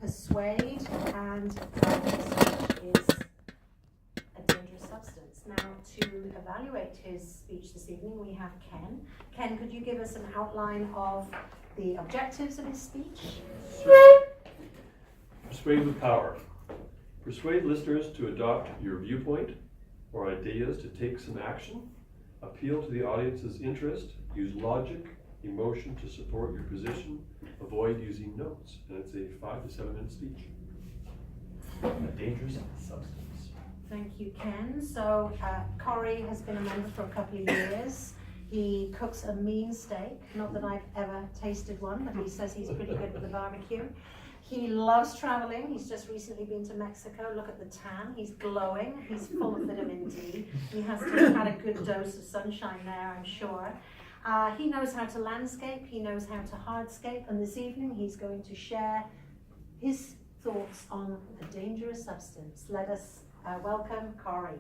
persuade and speech is a dangerous substance. Now, to evaluate his speech this evening, we have Ken. Ken, could you give us an outline of the objectives of his speech? Persuade with power. Persuade listeners to adopt your viewpoint or ideas, to take some action, appeal to the audience's interest, use logic, emotion to support your position, avoid using notes. And it's a 5 to 7 minute speech. A dangerous substance. Thank you, Ken. So, Corey has been a member for a couple of years. He cooks a mean steak. Not that I've ever tasted one, but he says he's pretty good with the barbecue. He loves traveling. He's just recently been to Mexico. Look at the tan. He's glowing. He's full of vitamin D. He has had a good dose of sunshine there, I'm sure. He knows how to landscape. He knows how to hardscape. And this evening, he's going to share his thoughts on a dangerous substance. Let us welcome Corey.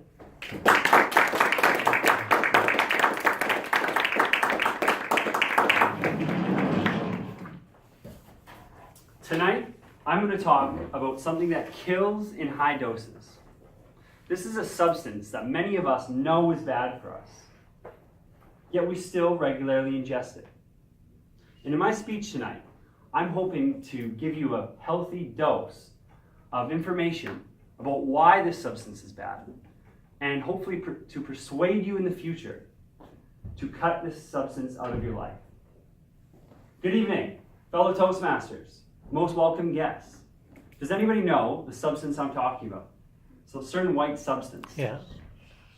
Tonight, I'm going to talk about something that kills in high doses. This is a substance that many of us know is bad for us, yet we still regularly ingest it. And in my speech tonight, I'm hoping to give you a healthy dose of information about why this substance is bad, and hopefully to persuade you in the future to cut this substance out of your life. Good evening, fellow Toastmasters. Most welcome guests. Does anybody know the substance I'm talking about? So a certain white substance. Yeah.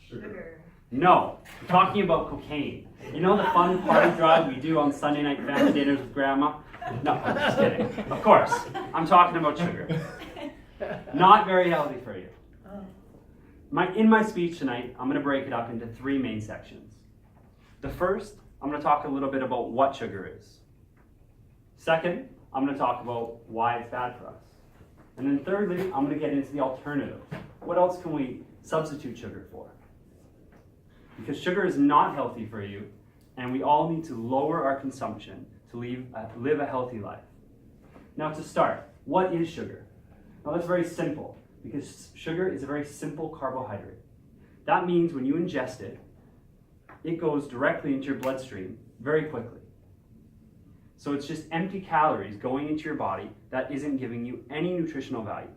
Sugar. No, I'm talking about cocaine. You know the fun party drug we do on Sunday night family dinners with grandma? No, I'm just kidding. Of course, I'm talking about sugar. Not very healthy for you. In my speech tonight, I'm going to break it up into 3 main sections. The first, I'm going to talk a little bit about what sugar is. Second, I'm going to talk about why it's bad for us. And then thirdly, I'm going to get into the alternatives. What else can we substitute sugar for? Because sugar is not healthy for you, and we all need to lower our consumption to live a healthy life. Now to start, what is sugar? Now that's very simple, because sugar is a very simple carbohydrate. That means when you ingest it, it goes directly into your bloodstream very quickly. So it's just empty calories going into your body that isn't giving you any nutritional value.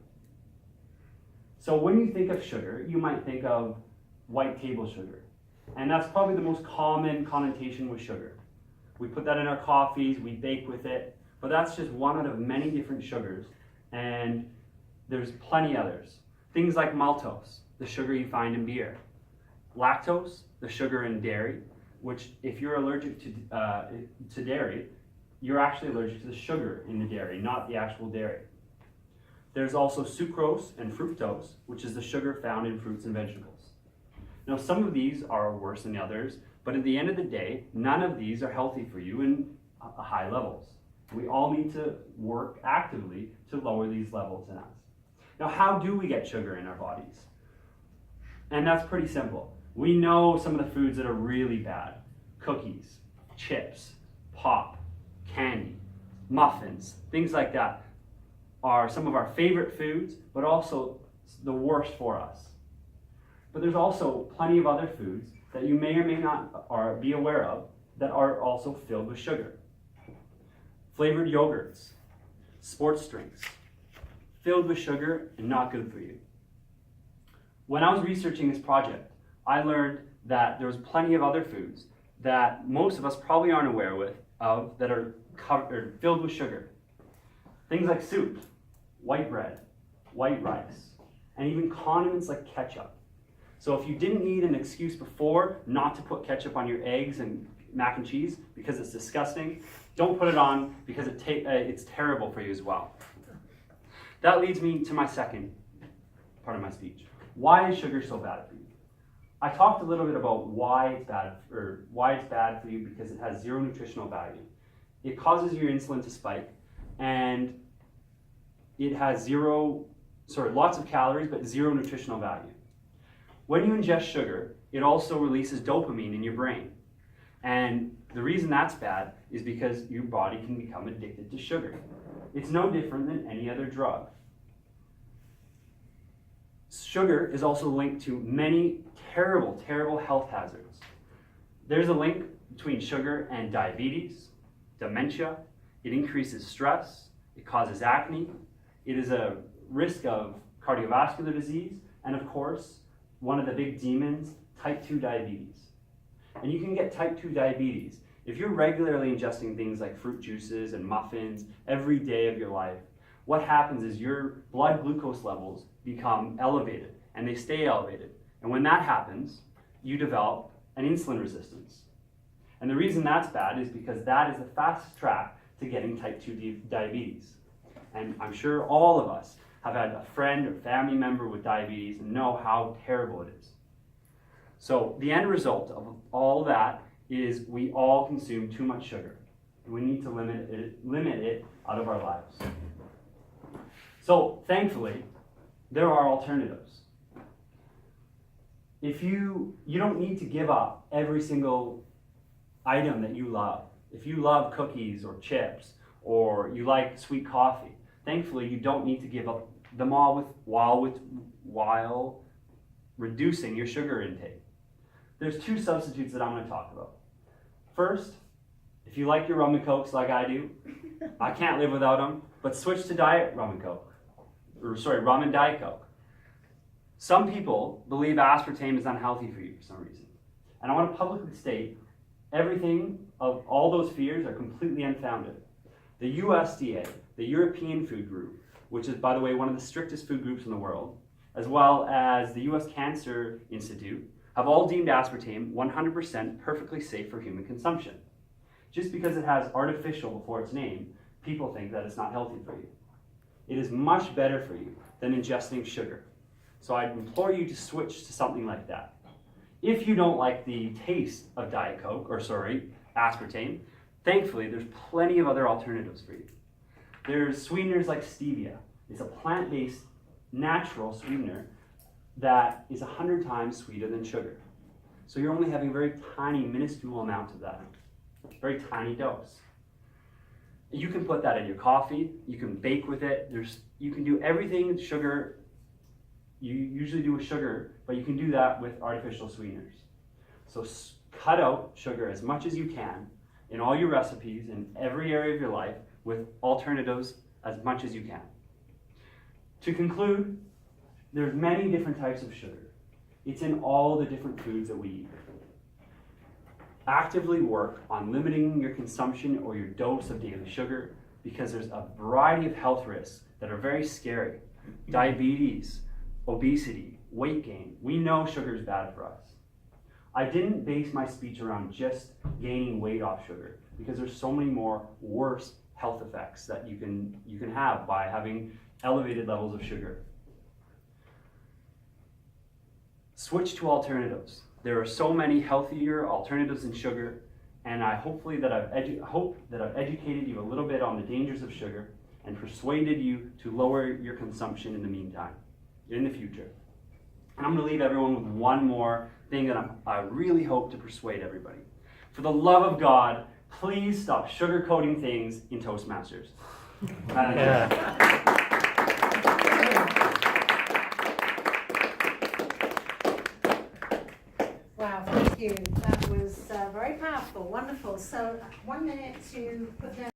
So when you think of sugar, you might think of white table sugar. And that's probably the most common connotation with sugar. We put that in our coffees, we bake with it, but that's just one out of many different sugars. And there's plenty others. Things like maltose, the sugar you find in beer. Lactose, the sugar in dairy, which if you're allergic to dairy, you're actually allergic to the sugar in the dairy, not the actual dairy. There's also sucrose and fructose, which is the sugar found in fruits and vegetables. Now, some of these are worse than others, but at the end of the day, none of these are healthy for you in high levels. We all need to work actively to lower these levels in us. Now, how do we get sugar in our bodies? And that's pretty simple. We know some of the foods that are really bad. Cookies, chips, pop, candy, muffins, things like that are some of our favorite foods, but also the worst for us. But there's also plenty of other foods that you may or may not be aware of that are also filled with sugar. Flavored yogurts, sports drinks, filled with sugar and not good for you. When I was researching this project, I learned that there was plenty of other foods that most of us probably aren't aware of that are filled with sugar. Things like soup, white bread, white rice, and even condiments like ketchup. So if you didn't need an excuse before not to put ketchup on your eggs and mac and cheese because it's disgusting, don't put it on because it's terrible for you as well. That leads me to my second part of my speech. Why is sugar so bad for you? I talked a little bit about why it's bad for you because it has zero nutritional value. It causes your insulin to spike, and it has lots of calories, but zero nutritional value. When you ingest sugar, it also releases dopamine in your brain. And The reason that's bad is because your body can become addicted to sugar. It's no different than any other drug. Sugar is also linked to many terrible, terrible health hazards. There's a link between sugar and diabetes, dementia. It increases stress. It causes acne. It is a risk of cardiovascular disease, and of course, one of the big demons, type 2 diabetes. And you can get type 2 diabetes if you're regularly ingesting things like fruit juices and muffins every day of your life. What happens is your blood glucose levels become elevated, and they stay elevated. And when that happens, you develop an insulin resistance. And the reason that's bad is because that is the fastest track to getting type 2 diabetes. And I'm sure all of us have had a friend or family member with diabetes and know how terrible it is. So the end result of all that is we all consume too much sugar. We need to limit it out of our lives. So thankfully, there are alternatives. If you don't need to give up every single item that you love. If you love cookies or chips, or you like sweet coffee, thankfully you don't need to give up them all while reducing your sugar intake. There's two substitutes that I'm going to talk about. First, if you like your rum and cokes like I do, I can't live without them, but switch to diet rum and coke. Rum and Diet Coke. Some people believe aspartame is unhealthy for you for some reason. And I want to publicly state everything of all those fears are completely unfounded. The USDA, the European Food Group, which is, by the way, one of the strictest food groups in the world, as well as the US Cancer Institute, have all deemed aspartame 100% perfectly safe for human consumption. Just because it has artificial before its name, people think that it's not healthy for you. It is much better for you than ingesting sugar. So I implore you to switch to something like that. If you don't like the taste of Diet Coke, aspartame, thankfully there's plenty of other alternatives for you. There's sweeteners like stevia. It's a plant-based, natural sweetener that is 100 times sweeter than sugar. So you're only having a very tiny, minuscule amount of that. Very tiny dose. You can put that in your coffee. You can bake with it. You can do everything sugar. You usually do with sugar, but you can do that with artificial sweeteners. So cut out sugar as much as you can in all your recipes in every area of your life with alternatives as much as you can. To conclude, there's many different types of sugar. It's in all the different foods that we eat. Actively work on limiting your consumption or your dose of daily sugar because there's a variety of health risks that are very scary. Diabetes, obesity, weight gain. We know sugar is bad for us. I didn't base my speech around just gaining weight off sugar because there's so many more worse health effects that you can have by having elevated levels of sugar. Switch to alternatives. There are so many healthier alternatives than sugar, and I hope that I've educated you a little bit on the dangers of sugar and persuaded you to lower your consumption in the meantime, in the future. And I'm going to leave everyone with one more thing that I really hope to persuade everybody. For the love of God, please stop sugarcoating things in Toastmasters. Wow, thank you. That was very powerful, wonderful. So 1 minute to put down.